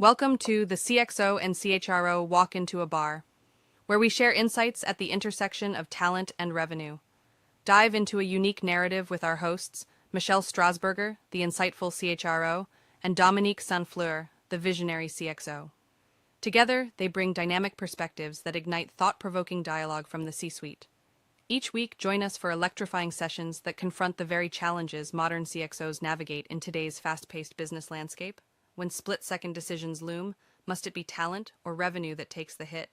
Welcome to the CXO and CHRO Walk into a Bar, where we share insights at the intersection of talent and revenue. Dive into a unique narrative with our hosts, Michelle Strasburger, the insightful CHRO, and Dominique Sanfleur, the visionary CXO. Together, they bring dynamic perspectives that ignite thought-provoking dialogue from the C-suite. Each week, join us for electrifying sessions that confront the very challenges modern CXOs navigate in today's fast-paced business landscape. When split-second decisions loom, must it be talent or revenue that takes the hit?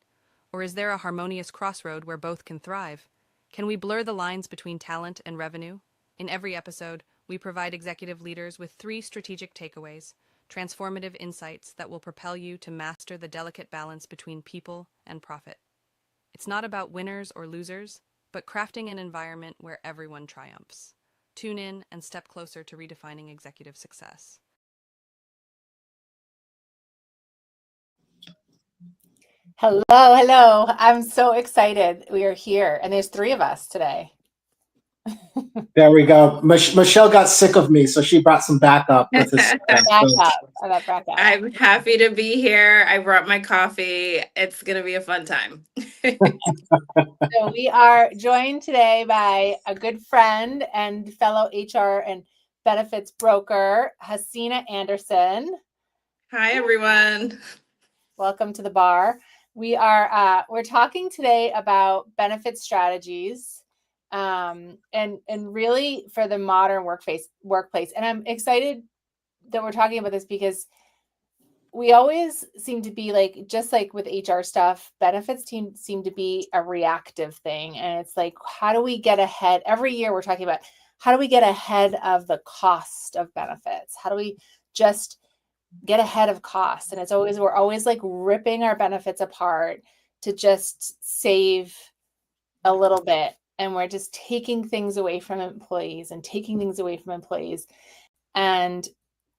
Or is there a harmonious crossroad where both can thrive? Can we blur the lines between talent and revenue? In every episode, we provide executive leaders with 3 strategic takeaways, transformative insights that will propel you to master the delicate balance between people and profit. It's not about winners or losers, but crafting an environment where everyone triumphs. Tune in and step closer to redefining executive success. Hello. I'm so excited. We are here, and there's 3 of us today. There we go. Michelle got sick of me, so she brought some backup with this. Backup. I'm happy to be here. I brought my coffee. It's going to be a fun time. So we are joined today by a good friend and fellow HR and benefits broker, Hasina Anderson. Hi, everyone. Welcome to the bar. We're talking today about benefit strategies, and really for the modern workplace. And I'm excited that we're talking about this because we always seem to be like, just like with HR stuff, benefits seem to be a reactive thing. And it's like, how do we get ahead? Every year we're talking about how do we get ahead of the cost of benefits? How do we just get ahead of costs? And we're always like ripping our benefits apart to just save a little bit. And we're just taking things away from employees. And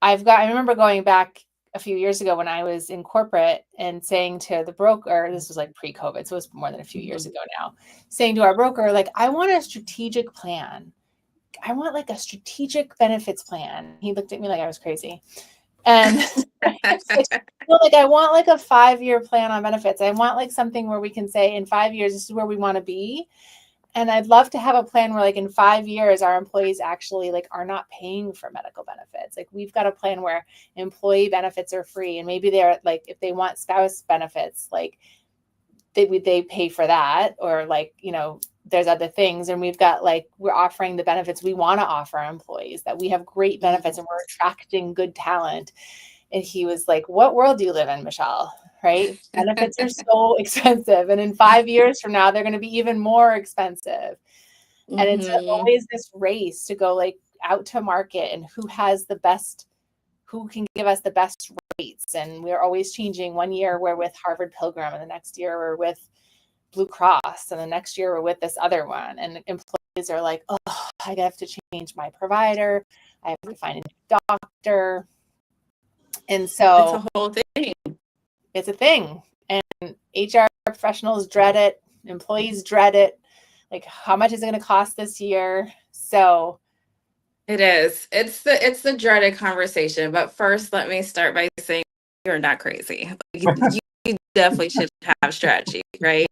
I remember going back a few years ago when I was in corporate and saying to the broker, this was like pre-COVID, so it was more than a few years ago now, saying to our broker, like, I want a strategic plan. I want like a strategic benefits plan. He looked at me like I was crazy. And like, I want like a 5-year plan on benefits. I want like something where we can say in 5 years, this is where we want to be. And I'd love to have a plan where like in 5 years, our employees actually like are not paying for medical benefits. Like we've got a plan where employee benefits are free. And maybe they're like, if they want spouse benefits, like they pay for that, or like, there's other things. And we're offering the benefits we want to offer our employees, that we have great benefits and we're attracting good talent. And he was like, what world do you live in, Michelle? Right? Benefits are so expensive. And in 5 years from now, they're going to be even more expensive. Mm-hmm. And it's always this race to go like out to market and who can give us the best rates. And we're always changing. One year we're with Harvard Pilgrim, and the next year we're with Blue Cross, and the next year we're with this other one. And employees are like, oh, I have to change my provider. I have to find a new doctor. And so it's a whole thing. It's a thing. And HR professionals dread it. Employees dread it. Like, how much is it going to cost this year? So it is. It's the dreaded conversation. But first, let me start by saying you're not crazy. You definitely should have strategy, right?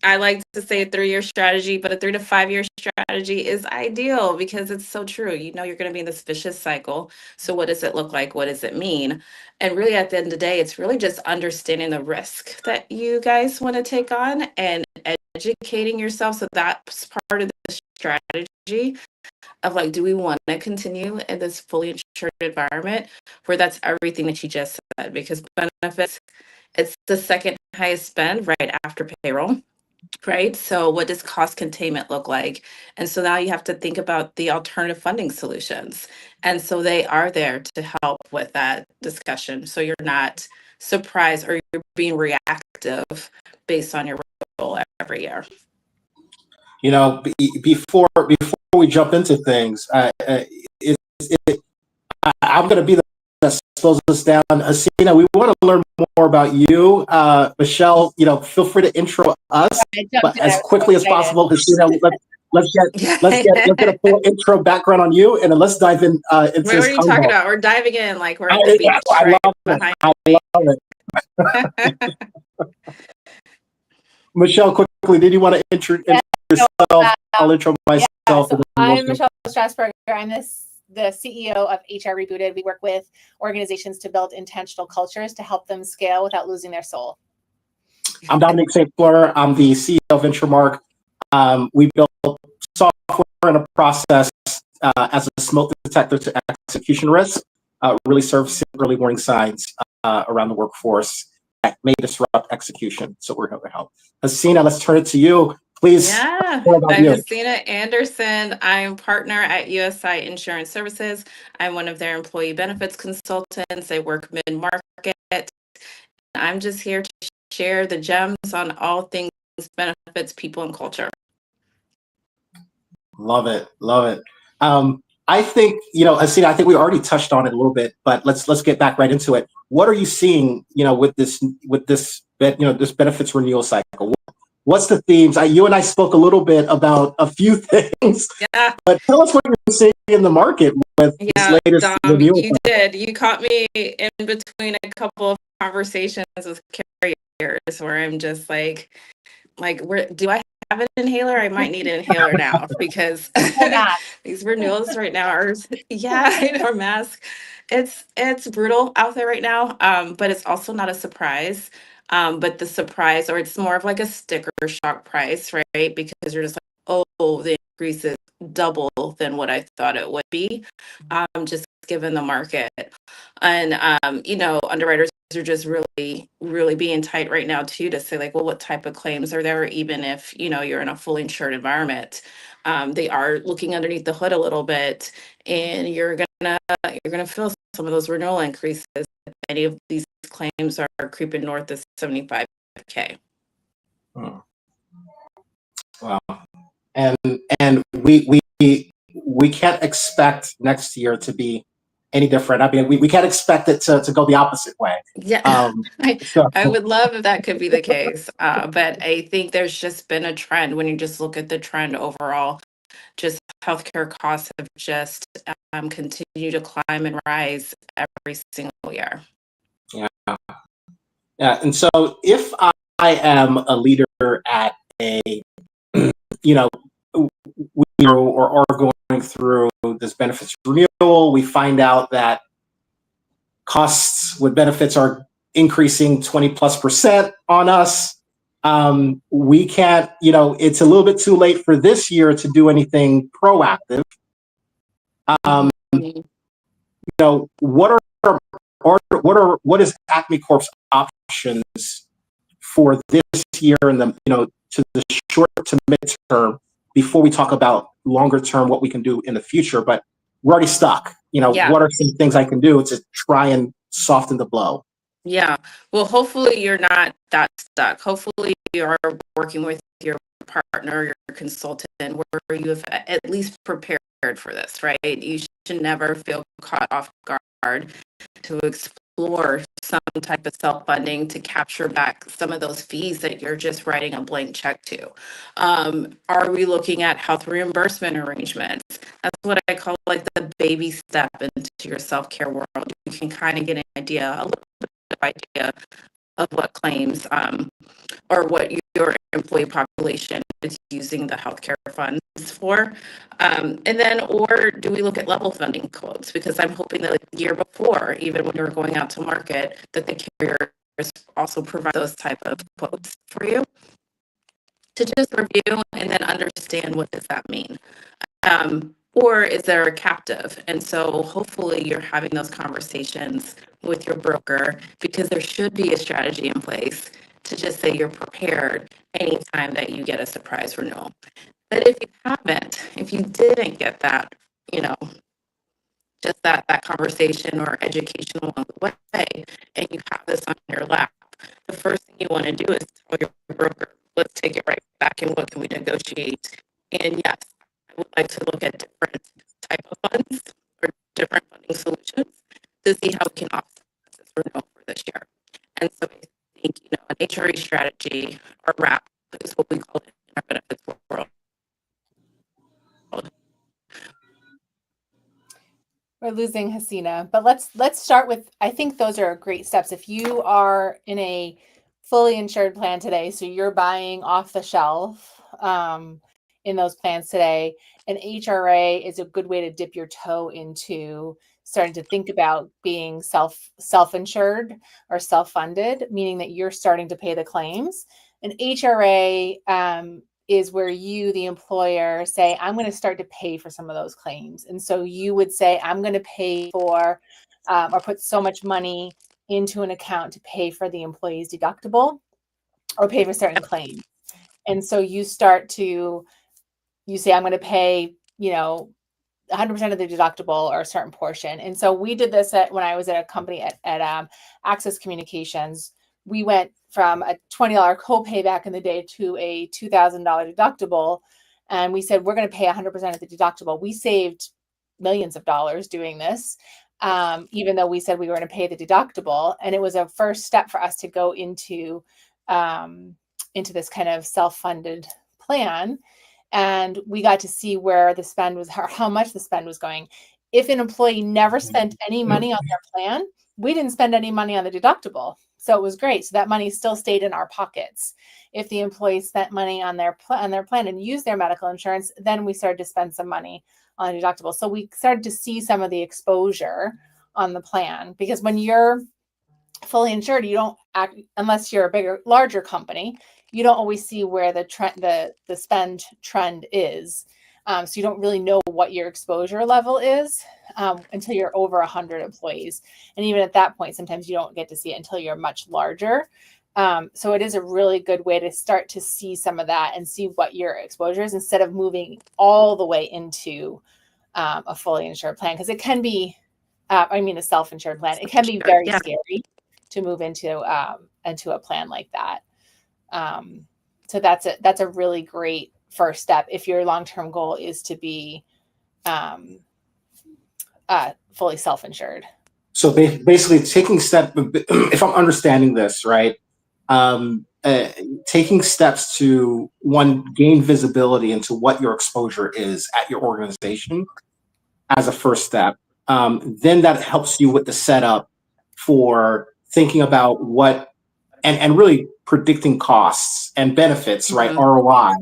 I like to say a 3-year strategy, but a 3 to 5 year strategy is ideal because it's so true. You're going to be in this vicious cycle. So what does it look like? What does it mean? And really at the end of the day, it's really just understanding the risk that you guys want to take on and educating yourself. So that's part of the strategy of like, do we want to continue in this fully insured environment where that's everything that you just said? Because benefits, it's the second highest spend right after payroll, right? So what does cost containment look like? And so now you have to think about the alternative funding solutions. And so they are there to help with that discussion. So you're not surprised or you're being reactive based on your role every year. Before we jump into things, I'm going to be the slows us down. Hasina, we want to learn more about you. Michelle, feel free to intro us, but as quickly as possible. Hasina, let's get a full intro background on you, and then let's dive in into What this are you talking convo. about? We're diving in like we're at the beach, I right love it. behind I me. love it. Michelle, quickly, did you want to introduce yourself? I'll intro myself. So and then I'm we'll- Michelle Strasburger. I'm the CEO of HR Rebooted. We work with organizations to build intentional cultures to help them scale without losing their soul. I'm Dominic St. Fleur. I'm the CEO of VentureMark. We built software and a process as a smoke detector to execution risk, really serves early warning signs around the workforce that may disrupt execution. So we're here to help. Hasina, let's turn it to you. Please. Yeah, What about I'm you? Hasina Anderson. I'm partner at USI Insurance Services. I'm one of their employee benefits consultants. I work mid-market. I'm just here to share the gems on all things benefits, people, and culture. Love it. Love it. I think, Hasina, I think we already touched on it a little bit, but let's get back right into it. What are you seeing, with this benefits renewal cycle? What's the themes? You and I spoke a little bit about a few things, Yeah, but tell us what you're seeing in the market with this latest Dom, renewal. you did. You caught me in between a couple of conversations with carriers where I'm just like, where do I have an inhaler? I might need an inhaler now because these renewals right now are, or mask. It's brutal out there right now, but it's also not a surprise. But the surprise, or it's more of like a sticker shock price, right? Because you're just like, oh, the increase is double than what I thought it would be, just given the market. And underwriters are just really, really being tight right now too to say like, well, what type of claims are there, even if you're in a fully insured environment. They are looking underneath the hood a little bit, and you're gonna feel some of those renewal increases. Many of these claims are creeping north of 75K. Wow. And we can't expect next year to be any different. I mean, we can't expect it to go the opposite way. Yeah, I would love if that could be the case. But I think there's just been a trend when you just look at the trend overall. Just healthcare costs have just continued to climb and rise every single year. Yeah. And so if I am a leader at a, we are going through this benefits renewal, we find out that costs with benefits are increasing 20+% on us. We can't, it's a little bit too late for this year to do anything proactive. What is Acme Corp's options for this year and to the short to midterm before we talk about longer term, what we can do in the future? But we're already stuck. What are some things I can do to try and soften the blow? Yeah. Well, hopefully you're not that stuck. Hopefully you are working with your partner, your consultant, where you have at least prepared for this, right? You should never feel caught off guard to explore some type of self-funding to capture back some of those fees that you're just writing a blank check to. Are we looking at health reimbursement arrangements? That's what I call like the baby step into your self-care world. You can kind of get an idea, a little bit of idea of what claims or what your employee population is using the healthcare funds for. And then, or do we look at level funding quotes? Because I'm hoping that like the year before, even when you're going out to market, that the carriers also provide those type of quotes for you to just review and then understand what does that mean. Or is there a captive? And so hopefully you're having those conversations with your broker, because there should be a strategy in place to just say you're prepared anytime that you get a surprise renewal. But if you haven't, if you didn't get that, just that conversation or education along the way, and you have this on your lap, the first thing you want to do is tell your broker, let's take it right back and what can we negotiate? And yes, I would like to look at different type of funds or different funding solutions to see how we can offset this renewal for this year. And so I think, an HRA strategy or RAP is what we call it in our benefits world. We're losing Hasina, but let's start with, I think those are great steps. If you are in a fully insured plan today, so you're buying off the shelf in those plans today, an HRA is a good way to dip your toe into starting to think about being self-insured or self-funded, meaning that you're starting to pay the claims. An HRA is where you, the employer, say, I'm going to start to pay for some of those claims. And so you would say, I'm going to pay for or put so much money into an account to pay for the employee's deductible or pay for certain claims. And so you start to, you say, I'm going to pay, 100% of the deductible or a certain portion. And so we did this when I was at a company at Access Communications. We went from a $20 copay back in the day to a $2,000 deductible. And we said, we're going to pay 100% of the deductible. We saved millions of dollars doing this, even though we said we were going to pay the deductible. And it was a first step for us to go into this kind of self-funded plan. And we got to see where the spend was, how much the spend was going. If an employee never spent any money on their plan, we didn't spend any money on the deductible. So it was great. So that money still stayed in our pockets. If the employee spent money on their plan and used their medical insurance, then we started to spend some money on the deductible. So we started to see some of the exposure on the plan, because when you're fully insured, you don't act, unless you're a larger company, you don't always see where the trend, the spend trend is. So you don't really know what your exposure level is until you're over 100 employees. And even at that point, sometimes you don't get to see it until you're much larger. So it is a really good way to start to see some of that and see what your exposure is, instead of moving all the way into a fully insured plan. Because it can be, a self-insured plan, it can be very scary to move into a plan like that. So that's a really great first step if your long-term goal is to be fully self-insured. So basically taking if I'm understanding this right, taking steps to, one, gain visibility into what your exposure is at your organization as a first step. Then that helps you with the setup for thinking about what, and really predicting costs and benefits, right? ROI,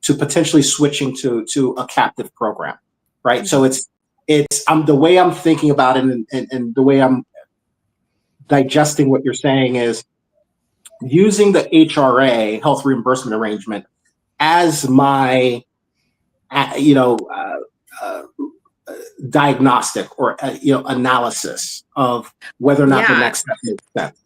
to potentially switching to a captive program, right? So it's the way I'm thinking about it, and the way I'm digesting what you're saying is using the HRA, health reimbursement arrangement, as my diagnostic or analysis of whether or not the next step makes sense.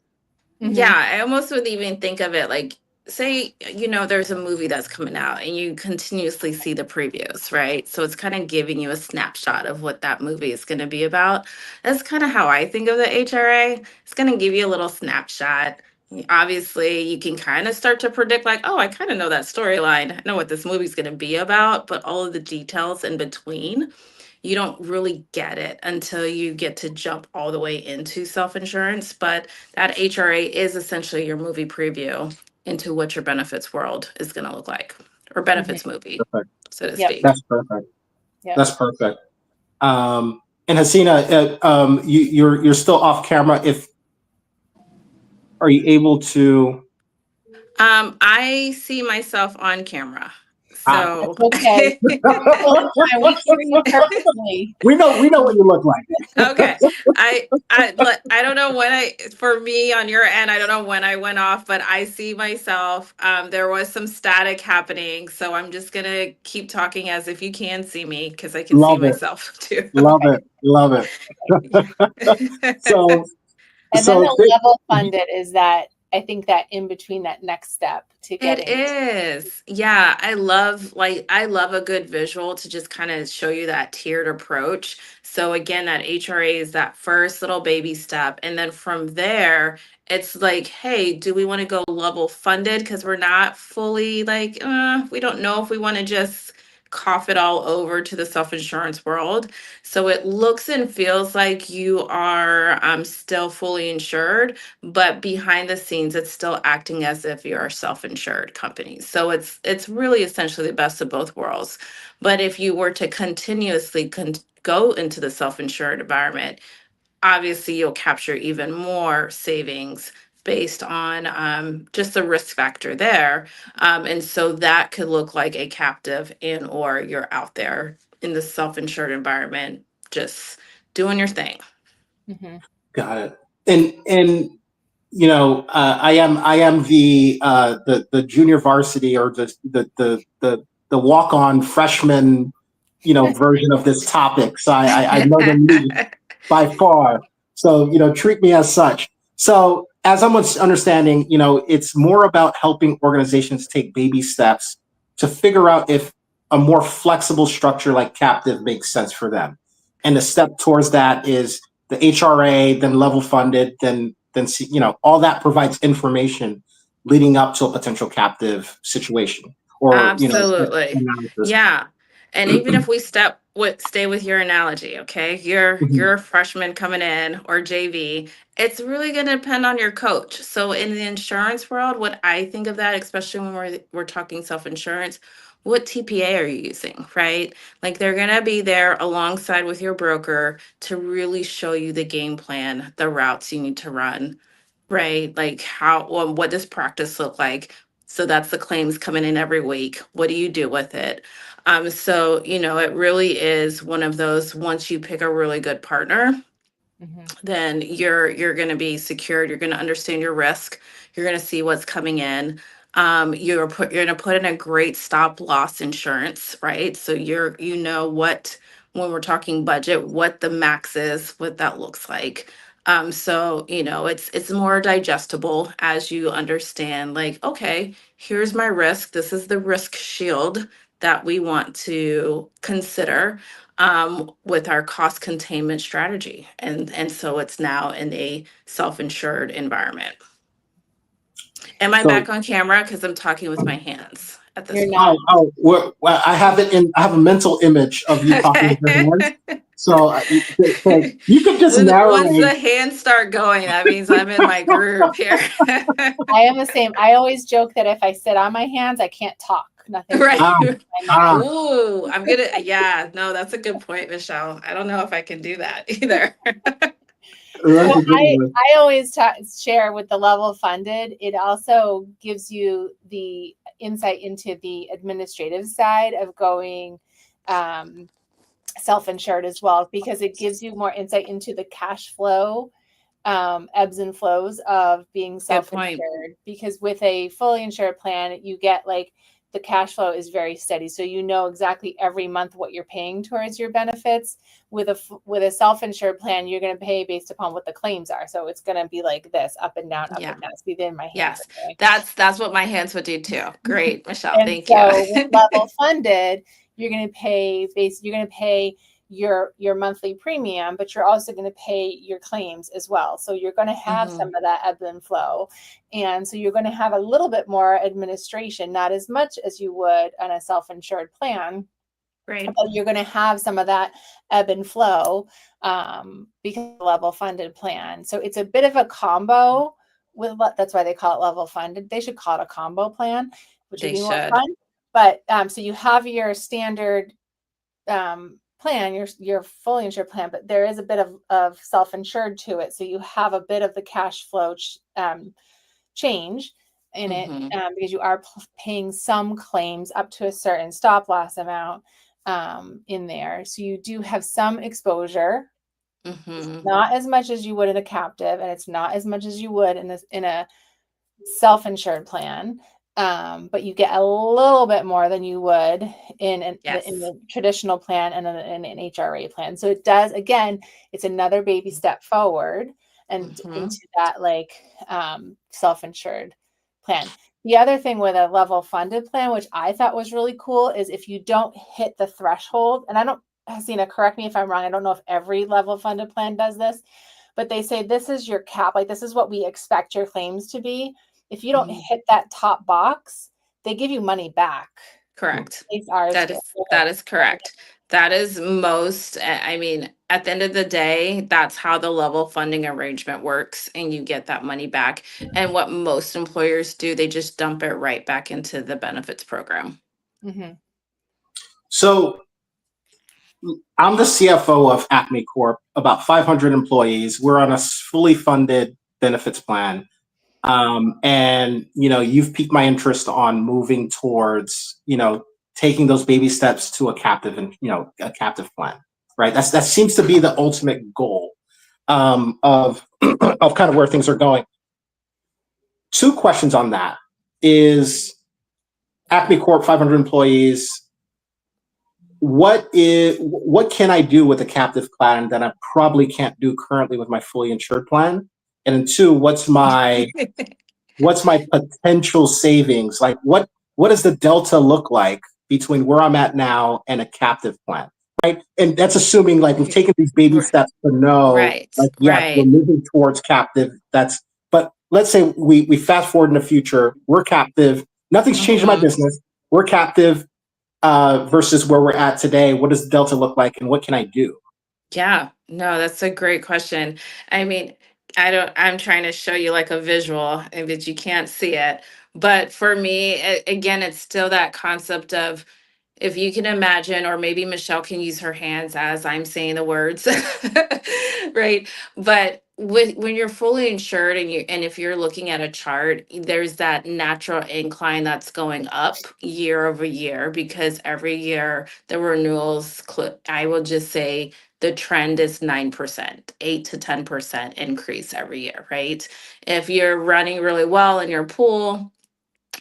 Yeah, I almost would even think of it like, say, there's a movie that's coming out and you continuously see the previews, right? So it's kind of giving you a snapshot of what that movie is going to be about. That's kind of how I think of the HRA. It's going to give you a little snapshot. Obviously, you can kind of start to predict, like, oh, I kind of know that storyline. I know what this movie's going to be about, but all of the details in between, you don't really get it until you get to jump all the way into self-insurance. But that HRA is essentially your movie preview into what your benefits world is going to look like, or benefits movie, so to speak. That's perfect. Yep. That's perfect. And Hasina, you're still off camera. Are you able to? I see myself on camera. So okay. We know what you look like. Okay. I don't know when for me on your end, I don't know when I went off, but I see myself. There was some static happening, so I'm just gonna keep talking as if you can see me, because I can see myself too. Love it. So and then the level funded is that, I think that in between that next step to get it is. Yeah. I love a good visual to just kind of show you that tiered approach. So again, that HRA is that first little baby step. And then from there, it's like, hey, do we want to go level funded? Because we're not fully we don't know if we want to just cough it all over to the self-insurance world. So it looks and feels like you are still fully insured, but behind the scenes, it's still acting as if you're a self-insured company. So it's really essentially the best of both worlds. But if you were to continuously go into the self-insured environment, obviously you'll capture even more savings based on just the risk factor there. And so that could look like a captive and or you're out there in the self-insured environment, just doing your thing. Mm-hmm. Got it. And I am the junior varsity or the walk on freshman, version of this topic. So I know the least by far. So treat me as such. So as I'm understanding, it's more about helping organizations take baby steps to figure out if a more flexible structure like captive makes sense for them. And the step towards that is the HRA, then level funded, then all that provides information leading up to a potential captive situation or Absolutely. analysis. Yeah. And even if we stay with your analogy, okay? You're a freshman coming in or JV, it's really going to depend on your coach. So in the insurance world, what I think of that, especially when we're talking self-insurance, what TPA are you using, right? Like they're going to be there alongside with your broker to really show you the game plan, the routes you need to run, right? Like what does practice look like? So that's the claims coming in every week. What do you do with it? So it really is one of those, once you pick a really good partner, Mm-hmm. then you're going to be secured. You're going to understand your risk. You're going to see what's coming in. You're going to put in a great stop loss insurance, right? So what, when we're talking budget, what the max is, what that looks like. So it's more digestible as you understand, like, okay, here's my risk. This is the risk shield that we want to consider with our cost containment strategy. And so it's now in a self-insured environment. Am I So- back on camera? Because I'm talking with my hands at this You're point. not. Well, I have I have a mental image of you talking with your hands. So you could just Once the narrate. hands start going, that means I'm in my groove here. I am the same. I always joke that if I sit on my hands, I can't talk. Nothing. Right. Oh, Ooh, yeah, no, that's a good point, Michelle. I don't know if I can do that either. So I always share with the level funded. It also gives you the insight into the administrative side of going self-insured as well, because it gives you more insight into the cash flow ebbs and flows of being self-insured. Because with a fully insured plan, you get like the cash flow is very steady, so you know exactly every month what you're paying towards your benefits. With a self-insured plan, you're going to pay based upon what the claims are, so it's going to be like this, up and down, up and down. It's within my hands. Yes, okay? that's what my hands would do too. Great, Michelle. And thank so you. with level funded, you're going to pay your monthly premium, but you're also going to pay your claims as well. So you're going to have some of that ebb and flow. And so you're going to have a little bit more administration, not as much as you would on a self-insured plan. Right. But you're going to have some of that ebb and flow because of the level funded plan. So it's a bit of a combo that's why they call it level funded. They should call it a combo plan, which would be more fun. But so you have your standard plan, your fully insured plan, but there is a bit of self-insured to it. So you have a bit of the cash flow change in it because you are paying some claims up to a certain stop loss amount in there. So you do have some exposure. Not as much as you would in a captive, and it's not as much as you would in a self-insured plan. But you get a little bit more than you would in the traditional plan and in an HRA plan. So it does, again, it's another baby step forward and into that self-insured plan. The other thing with a level funded plan, which I thought was really cool, is if you don't hit the threshold, and Hasina, correct me if I'm wrong, I don't know if every level funded plan does this, but they say this is your cap, like this is what we expect your claims to be. If you don't hit that top box, they give you money back. Correct. That is correct. That is at the end of the day, that's how the level funding arrangement works, and you get that money back. And what most employers do, they just dump it right back into the benefits program. So I'm the CFO of Acme Corp, about 500 employees. We're on a fully funded benefits plan. And, you've piqued my interest on moving towards, taking those baby steps to a captive and, a captive plan, right? That seems to be the ultimate goal of, of kind of where things are going. Two questions on that is Acme Corp, 500 employees. What can I do with a captive plan that I probably can't do currently with my fully insured plan? And then two, what's my potential savings? Like what does the delta look like between where I'm at now and a captive plan? Right. And that's assuming like we've taken these baby steps to know Right. like, yes, we're moving towards captive. But let's say we fast forward in the future, we're captive, nothing's changed in my business, we're captive. Versus where we're at today, what does the delta look like and what can I do? Yeah, no, that's a great question. I mean, I'm trying to show you like a visual, but you can't see it. But for me, again, it's still that concept of, if you can imagine, or maybe Michelle can use her hands as I'm saying the words, right? But when you're fully insured and if you're looking at a chart, there's that natural incline that's going up year over year, because every year the renewals, I will just say the trend is 9%, 8 to 10% increase every year, right? If you're running really well in your pool,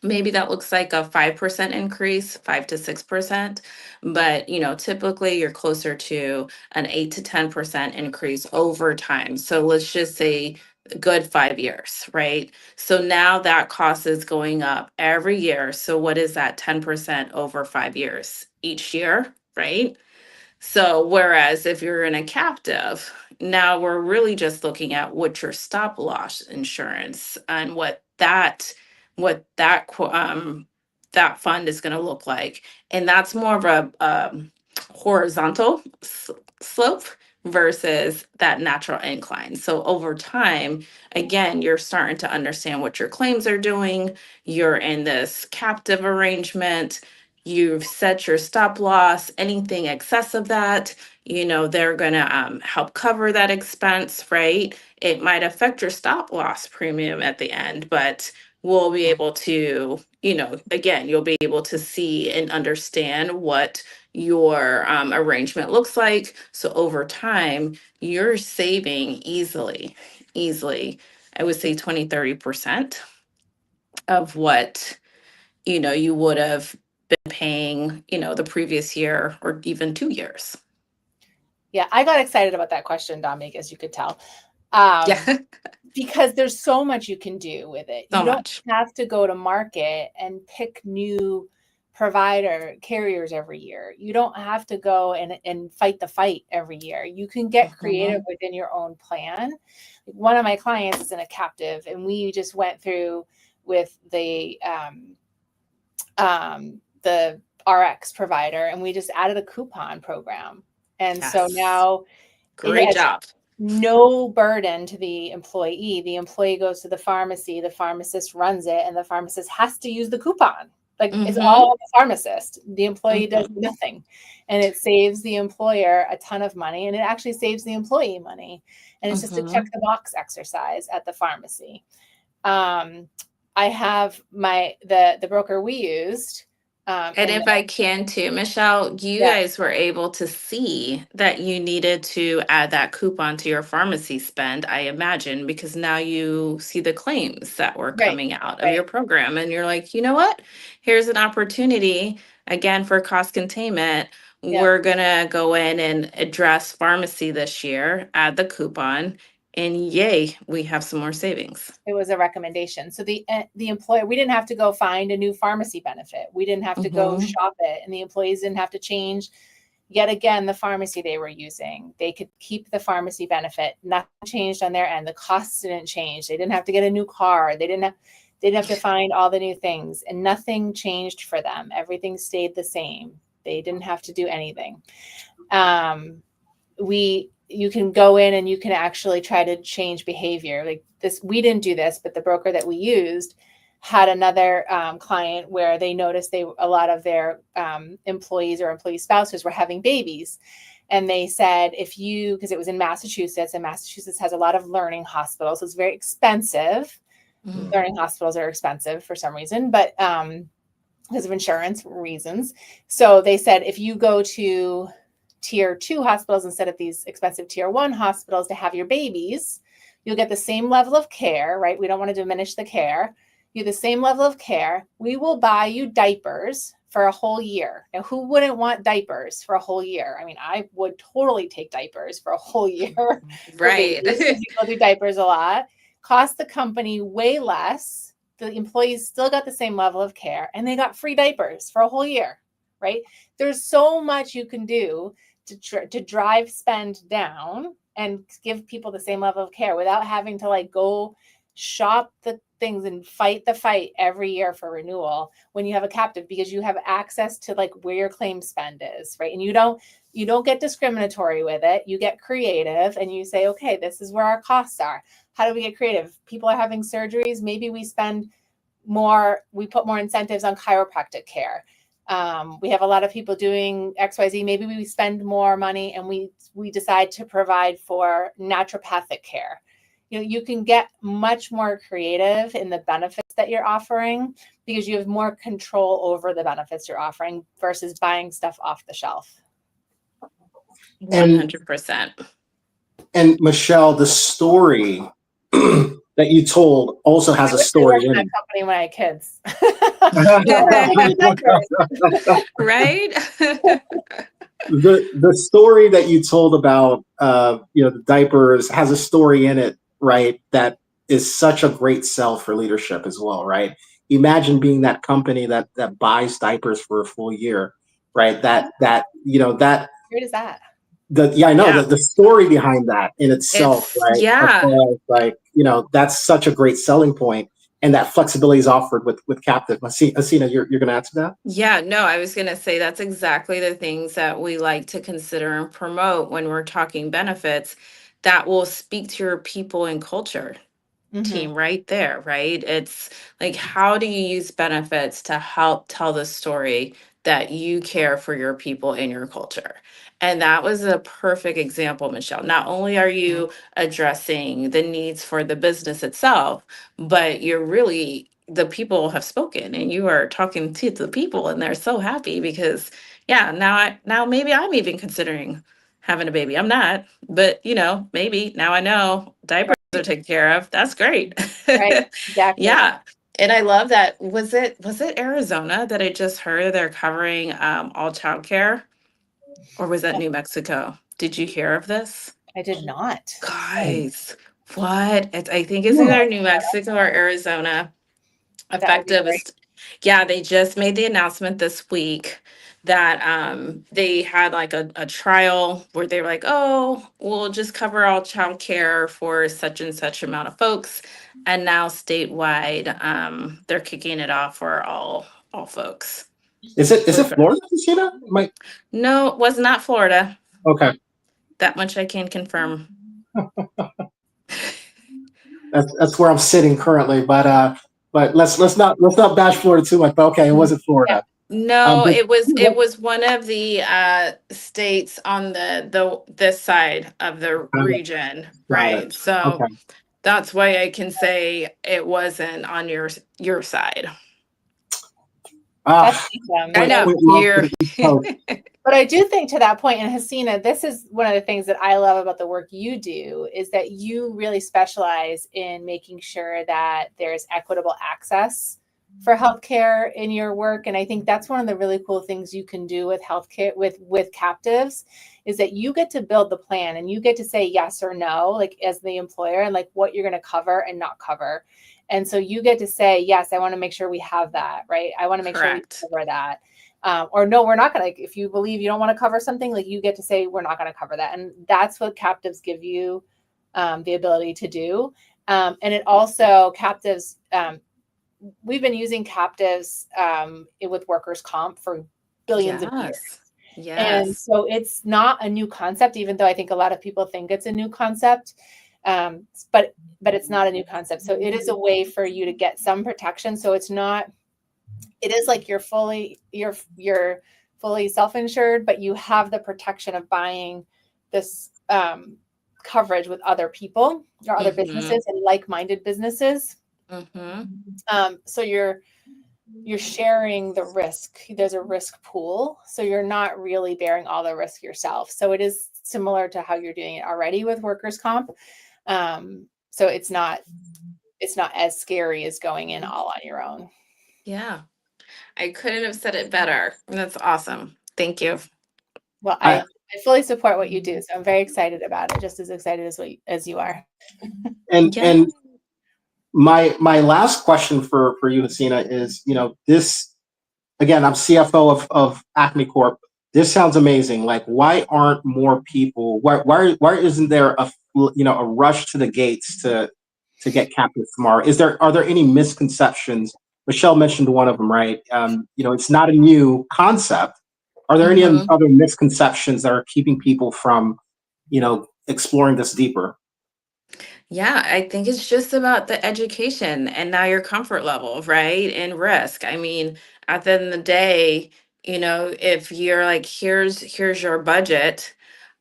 maybe that looks like a 5% increase, 5 to 6%. But, typically you're closer to an 8 to 10% increase over time. So let's just say a good 5 years, right? So now that cost is going up every year. So what is that 10% over 5 years each year, right? So whereas if you're in a captive, now we're really just looking at what your stop loss insurance and that fund is going to look like, and that's more of a horizontal slope versus that natural incline. So over time, again, you're starting to understand what your claims are doing. You're in this captive arrangement. You've set your stop loss. Anything excess of that, they're going to help cover that expense, right? It might affect your stop loss premium at the end, but we'll be able to, again, you'll be able to see and understand what your arrangement looks like. So over time, you're saving easily, I would say 20-30% of what, you would have been paying, the previous year or even 2 years. Yeah, I got excited about that question, Dominique, as you could tell. Yeah. Because there's so much you can do with it. So You don't much. have to go to market and pick new carriers every year. You don't have to go and fight the fight every year. You can get creative within your own plan. One of my clients is in a captive, and we just went through with the RX provider, and we just added a coupon program. And so Yes. now Great job. no burden to the employee. The employee goes to the pharmacy, the pharmacist runs it, and the pharmacist has to use the coupon. Like it's all the pharmacist. The employee does nothing. And it saves the employer a ton of money, and it actually saves the employee money. And it's just a check the box exercise at the pharmacy. I have the broker we used. And if I can too, Michelle, you guys were able to see that you needed to add that coupon to your pharmacy spend, I imagine, because now you see the claims that were coming out of your program. And you're like, you know what? Here's an opportunity, again, for cost containment. We're going to go in and address pharmacy this year, add the coupon, and yay, we have some more savings. It was a recommendation. So the employer, we didn't have to go find a new pharmacy benefit. We didn't have to go shop it, and the employees didn't have to change yet again the pharmacy they were using. They could keep the pharmacy benefit. Nothing changed on their end. The costs didn't change. They didn't have to get a new car. They didn't have to find all the new things, and nothing changed for them. Everything stayed the same. They didn't have to do anything. You can go in and you can actually try to change behavior like this. We didn't do this, but the broker that we used had another client where they noticed a lot of their employees or employee spouses were having babies. And they said, because it was in Massachusetts, and Massachusetts has a lot of learning hospitals, so it's very expensive. Mhm. Learning hospitals are expensive for some reason, but because of insurance reasons. So they said, if you go to tier 2 hospitals instead of these expensive tier 1 hospitals to have your babies, you'll get the same level of care, right? We don't want to diminish the care. You have the same level of care. We will buy you diapers for a whole year. Now, who wouldn't want diapers for a whole year? I mean, I would totally take diapers for a whole year. For Right. babies, 'cause you go through diapers a lot. Cost the company way less. The employees still got the same level of care, and they got free diapers for a whole year, right? There's so much you can do to drive spend down and give people the same level of care without having to like go shop the things and fight the fight every year for renewal when you have a captive, because you have access to like where your claim spend is, right? And you don't get discriminatory with it. You get creative and you say, okay, this is where our costs are. How do we get creative? People are having surgeries. Maybe we spend more, we put more incentives on chiropractic care. We have a lot of people doing XYZ. Maybe we spend more money and we decide to provide for naturopathic care. You can get much more creative in the benefits that you're offering because you have more control over the benefits you're offering versus buying stuff off the shelf. 100%. And Michelle, the story that you told also has a story in I it. worked in that company when I had kids. Right? The story that you told about the diapers has a story in it, right? That is such a great sell for leadership as well, right? Imagine being that company that buys diapers for a full year, right? That Great is that? I know Yeah. that the story behind that in itself, It's, right? yeah. Like, that's such a great selling point, and that flexibility is offered with captive. Hasina, you're going to add to that? Yeah, no, I was going to say that's exactly the things that we like to consider and promote when we're talking benefits that will speak to your people and culture team right there, right? It's like, how do you use benefits to help tell the story that you care for your people and your culture? And that was a perfect example, Michelle. Not only are you addressing the needs for the business itself, but you're really, the people have spoken and you are talking to the people and they're so happy because yeah, now maybe I'm even considering having a baby. I'm not, but maybe now I know diapers are taken care of. That's great. Right, exactly. Yeah. And I love that. Was it Arizona that I just heard they're covering all childcare? Or was that New Mexico? Did you hear of this? I did not. Guys, what? I think it's either New Mexico or Arizona. That would be Effective great. is, yeah, they just made the announcement this week that they had like a trial where they were like, oh, we'll just cover all childcare for such and such amount of folks. And now statewide, they're kicking it off for all folks. Is it Florida, Hasina? No, it was not Florida. Okay. That much I can confirm. That's where I'm sitting currently, but let's not bash Florida too much. But okay, it wasn't Florida. No, but- it was one of the states on the this side of the region, right? So Okay. that's why I can say it wasn't on your side. That's awesome. I know you're. But I do think to that point, and Hasina, this is one of the things that I love about the work you do is that you really specialize in making sure that there's equitable access for healthcare in your work. And I think that's one of the really cool things you can do with healthcare with captives is that you get to build the plan and you get to say yes or no, like as the employer, and like what you're going to cover and not cover. And so you get to say, yes, I want to make sure we have that, right? I want to make sure we cover that. Or no, we're not going to, if you believe you don't want to cover something, like you get to say, we're not going to cover that. And that's what captives give you the ability to do. And it also captives, we've been using captives with workers' comp for billions of years. Yes. And so it's not a new concept, even though I think a lot of people think it's a new concept. But it's not a new concept. So it is a way for you to get some protection. So it's not, it is like you're fully self-insured, but you have the protection of buying this coverage with other people or other businesses and like-minded businesses. So you're sharing the risk. There's a risk pool, so you're not really bearing all the risk yourself. So it is similar to how you're doing it already with workers' comp. So it's not as scary as going in all on your own. Yeah, I couldn't have said it better. That's awesome. Thank you. Well, I fully support what you do, so I'm very excited about it, just as excited as you are. And my last question for you, Hasina, is, this, again, I'm CFO of Acme Corp. This sounds amazing. Like, why aren't more people? Why isn't there a rush to the gates to get captive tomorrow? Are there any misconceptions? Michelle mentioned one of them, right? It's not a new concept. Are there any other misconceptions that are keeping people from, exploring this deeper? Yeah, I think it's just about the education and now your comfort level, right? And risk. I mean, at the end of the day, if you're like, here's your budget,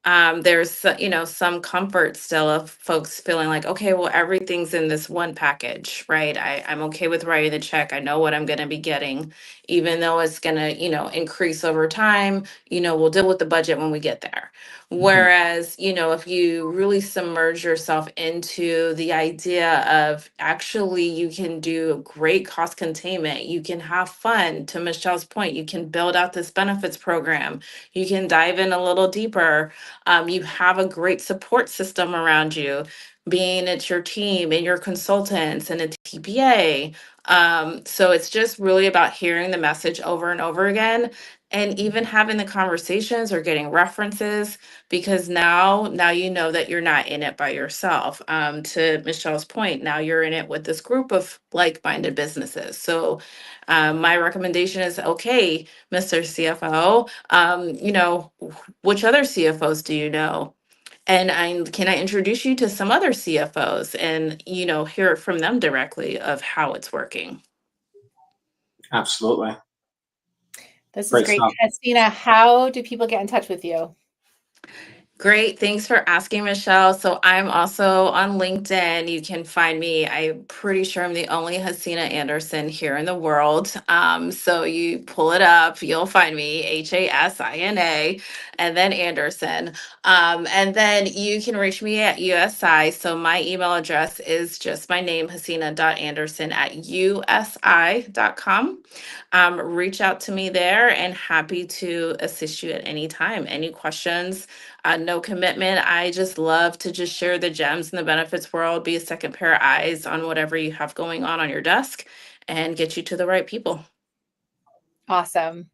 there's some comfort still of folks feeling like, okay, well, everything's in this one package, right? I'm okay with writing the check. I know what I'm going to be getting, even though it's going to, increase over time. We'll deal with the budget when we get there. Whereas, if you really submerge yourself into the idea of actually you can do great cost containment, you can have fun, to Michelle's point, you can build out this benefits program, you can dive in a little deeper. You have a great support system around you, being it's your team and your consultants and a TPA. So it's just really about hearing the message over and over again, and even having the conversations or getting references, because now you know that you're not in it by yourself. To Michelle's point, now you're in it with this group of like-minded businesses. So my recommendation is, okay, Mr. CFO, which other CFOs do you know? And can I introduce you to some other CFOs and, hear it from them directly of how it's working? Absolutely. This is Great great. stuff. Hasina, how do people get in touch with you? Great. Thanks for asking, Michelle. So I'm also on LinkedIn. You can find me. I'm pretty sure I'm the only Hasina Anderson here in the world. So you pull it up, you'll find me, Hasina, and then Anderson. And then you can reach me at USI. So my email address is just my name, Hasina.Anderson@USI.com. Reach out to me there and happy to assist you at any time. Any questions? No commitment. I just love to just share the gems in the benefits world, be a second pair of eyes on whatever you have going on your desk, and get you to the right people. Awesome.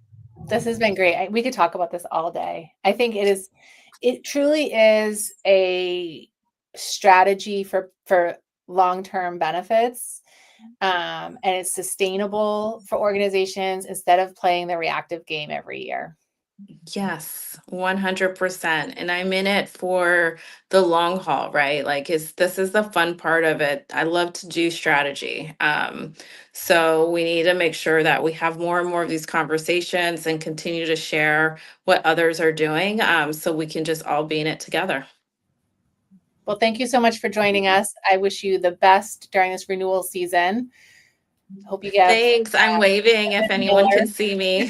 This has been great. We could talk about this all day. I think it truly is a strategy for long-term benefits. And it's sustainable for organizations instead of playing the reactive game every year. Yes, 100%. And I'm in it for the long haul, right? Like this is the fun part of it. I love to do strategy. So we need to make sure that we have more and more of these conversations and continue to share what others are doing, so we can just all be in it together. Well, thank you so much for joining us. I wish you the best during this renewal season. Hope you get. Thanks. I'm waving if anyone can see me.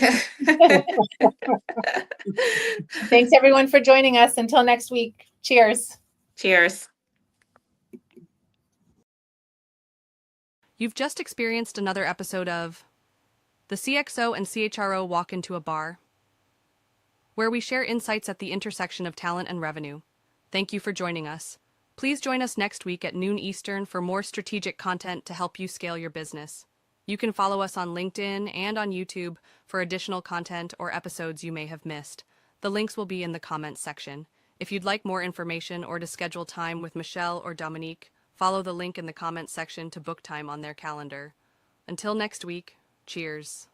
Thanks everyone for joining us. Until next week. Cheers. Cheers. You've just experienced another episode of The CXO and CHRO Walk into a Bar, where we share insights at the intersection of talent and revenue. Thank you for joining us. Please join us next week at noon Eastern for more strategic content to help you scale your business. You can follow us on LinkedIn and on YouTube for additional content or episodes you may have missed. The links will be in the comments section. If you'd like more information or to schedule time with Michelle or Dominique, follow the link in the comments section to book time on their calendar. Until next week, cheers.